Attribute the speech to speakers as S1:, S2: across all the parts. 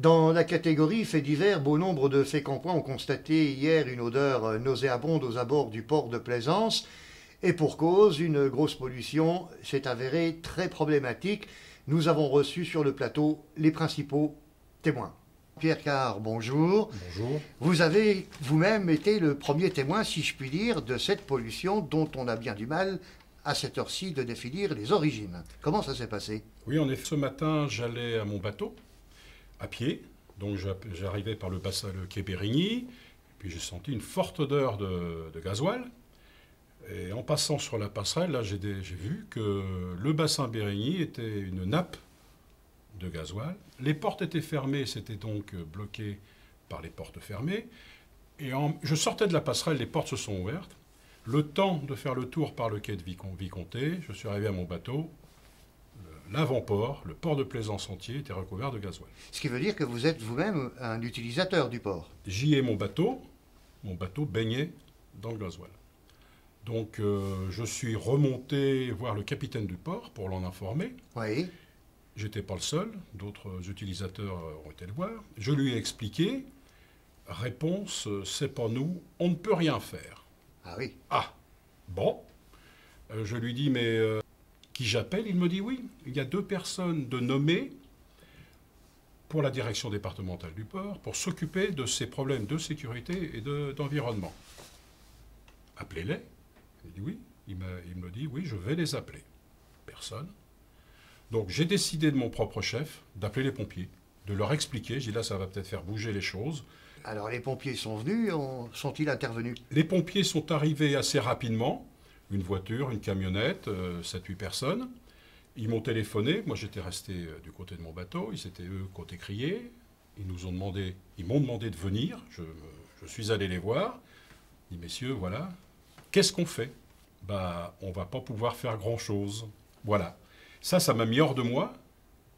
S1: Dans la catégorie faits divers, bon nombre de Fécampois ont constaté hier une odeur nauséabonde aux abords du port de Plaisance. Et pour cause, une grosse pollution s'est avérée très problématique. Nous avons reçu sur le plateau les principaux témoins. Pierre Carr, bonjour.
S2: Bonjour.
S1: Vous avez vous-même été le premier témoin, si je puis dire, de cette pollution dont on a bien du mal à cette heure-ci de définir les origines. Comment ça s'est passé?
S2: Oui, en effet, ce matin, j'allais à mon bateau, à pied. Donc j'arrivais par le bassin, le quai Bérigny, puis j'ai senti une forte odeur de gasoil. Et en passant sur la passerelle, là, j'ai vu que le bassin Bérigny était une nappe de gasoil. Les portes étaient fermées, c'était donc bloqué par les portes fermées. Et je sortais de la passerelle, les portes se sont ouvertes. Le temps de faire le tour par le quai de Vicomté, je suis arrivé à mon bateau. L'avant-port, le port de Plaisance entier, était recouvert de gasoil.
S1: Ce qui veut dire que vous êtes vous-même un utilisateur du port.
S2: J'y ai mon bateau baignait dans le gasoil. Donc je suis remonté voir le capitaine du port pour l'en informer.
S1: Oui.
S2: J'étais pas le seul, d'autres utilisateurs ont été le voir. Je lui ai expliqué, réponse, c'est pas nous, on ne peut rien faire.
S1: Ah oui.
S2: Ah, bon. Je lui dis, mais qui j'appelle? Il me dit, oui, il y a 2 personnes de nommées pour la direction départementale du port, pour s'occuper de ces problèmes de sécurité et d'environnement. Appelez-les. Il dit oui. Il me dit, oui, je vais les appeler. Personne. Donc j'ai décidé de mon propre chef d'appeler les pompiers, de leur expliquer. J'ai dit là, ça va peut-être faire bouger les choses.
S1: Alors les pompiers sont venus, sont-ils intervenus?
S2: Les pompiers sont arrivés assez rapidement. Une voiture, une camionnette, 7-8 personnes. Ils m'ont téléphoné. Moi, j'étais resté du côté de mon bateau. Ils étaient, eux, côté crié. Ils m'ont demandé de venir. Je suis allé les voir. J'ai dit, messieurs, voilà. Qu'est-ce qu'on fait? Bah, on ne va pas pouvoir faire grand-chose. Voilà. Ça m'a mis hors de moi,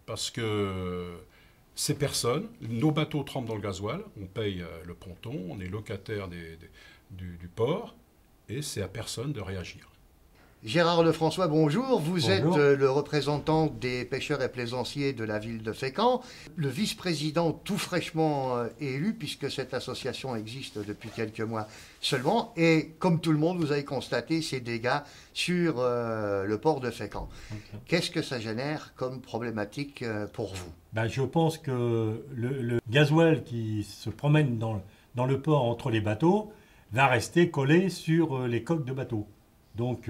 S2: parce que ces personnes, nos bateaux trempent dans le gasoil, on paye le ponton, on est locataire du port, et c'est à personne de réagir.
S1: Gérard Lefrançois, bonjour. Vous
S3: Bonjour.
S1: êtes le représentant des pêcheurs et plaisanciers de la ville de Fécamp, le vice-président tout fraîchement élu, puisque cette association existe depuis quelques mois seulement. Et comme tout le monde, vous avez constaté ces dégâts sur le port de Fécamp.
S3: Okay.
S1: Qu'est-ce que ça génère comme problématique pour vous?
S3: Ben, je pense que le gasoil qui se promène dans le port entre les bateaux va rester collé sur les coques de bateaux. Donc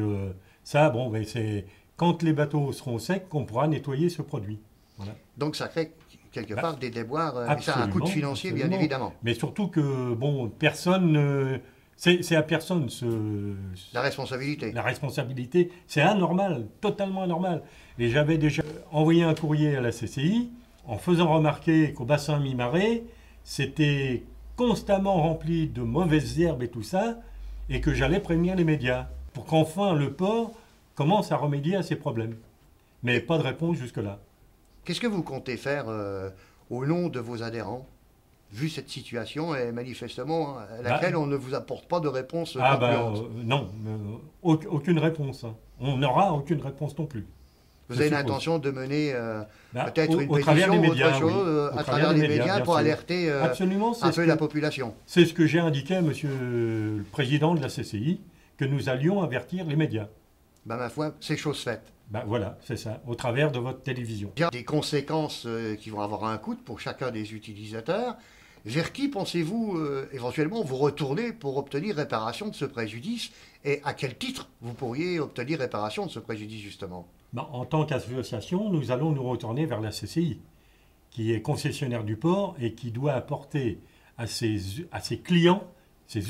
S3: ça, bon, ben c'est quand les bateaux seront secs qu'on pourra nettoyer ce produit. Voilà.
S1: Donc ça crée quelque part des déboires, ça a un coût financier
S3: absolument.
S1: bien évidemment.
S3: Mais surtout que, bon, personne, c'est à personne
S1: La responsabilité.
S3: La responsabilité, c'est anormal, totalement anormal. Et j'avais déjà envoyé un courrier à la CCI en faisant remarquer qu'au bassin mi-marais, c'était constamment rempli de mauvaises herbes et tout ça, et que j'allais prévenir les médias, pour qu'enfin le port commence à remédier à ces problèmes. Mais pas de réponse jusque-là.
S1: Qu'est-ce que vous comptez faire au nom de vos adhérents, vu cette situation et manifestement à laquelle on ne vous apporte pas de réponse concluante?
S3: Non, aucune réponse. Hein. On n'aura aucune réponse non plus.
S1: Vous avez l'intention de mener peut-être une
S3: au travers
S1: pétition
S3: des
S1: ou
S3: médias,
S1: autre chose
S3: oui.
S1: à travers les médias pour alerter un peu la population?
S3: C'est ce que j'ai indiqué à monsieur le président de la CCI, que nous allions avertir les médias.
S1: Ben, ma foi, c'est chose faite.
S3: Ben voilà, c'est ça, au travers de votre télévision.
S1: Il y a des conséquences qui vont avoir un coût pour chacun des utilisateurs. Vers qui pensez-vous éventuellement vous retourner pour obtenir réparation de ce préjudice? Et à quel titre vous pourriez obtenir réparation de ce préjudice justement?
S3: Ben, en tant qu'association, nous allons nous retourner vers la CCI, qui est concessionnaire du port et qui doit apporter à ses clients,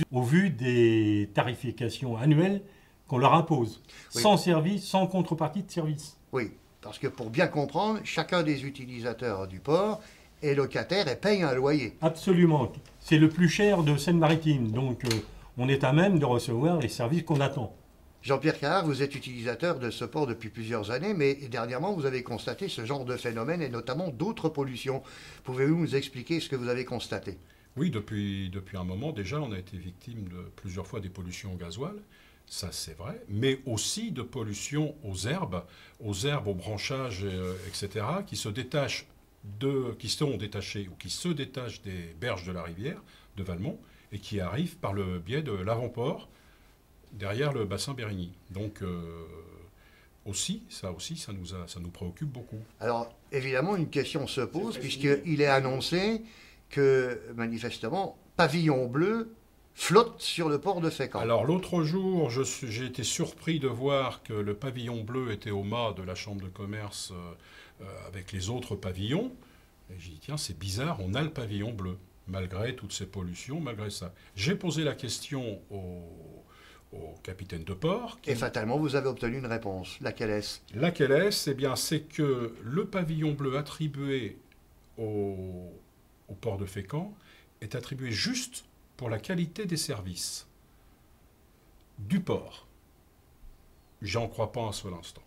S3: au vu des tarifications annuelles qu'on leur impose, oui. Sans service, sans contrepartie de service.
S1: Oui, parce que pour bien comprendre, chacun des utilisateurs du port est locataire et paye un loyer.
S3: Absolument. C'est le plus cher de Seine-Maritime, donc on est à même de recevoir les services qu'on attend.
S1: Jean-Pierre Carr, vous êtes utilisateur de ce port depuis plusieurs années, mais dernièrement vous avez constaté ce genre de phénomène et notamment d'autres pollutions. Pouvez-vous nous expliquer ce que vous avez constaté?
S2: Oui, depuis un moment déjà, on a été victime de plusieurs fois des pollutions au gasoil. Ça, c'est vrai, mais aussi de pollution aux herbes, aux branchages, etc., qui se détachent qui sont détachés ou qui se détachent des berges de la rivière de Valmont et qui arrivent par le biais de l'avant-port derrière le bassin Bérigny. Donc ça nous préoccupe beaucoup.
S1: Alors, évidemment, une question se pose, puisqu'il est annoncé que, manifestement, Pavillon Bleu flotte sur le port de Fécamp.
S2: Alors, l'autre jour, j'ai été surpris de voir que le pavillon bleu était au mât de la Chambre de commerce avec les autres pavillons. Et j'ai dit, tiens, c'est bizarre, on a le pavillon bleu, malgré toutes ces pollutions, malgré ça. J'ai posé la question au capitaine de port.
S1: Et fatalement, vous avez obtenu une réponse. Laquelle est-ce?
S2: Laquelle est-ce? Eh bien, c'est que le pavillon bleu attribué au port de Fécamp est attribué juste pour la qualité des services du port. J'en crois pas un seul instant.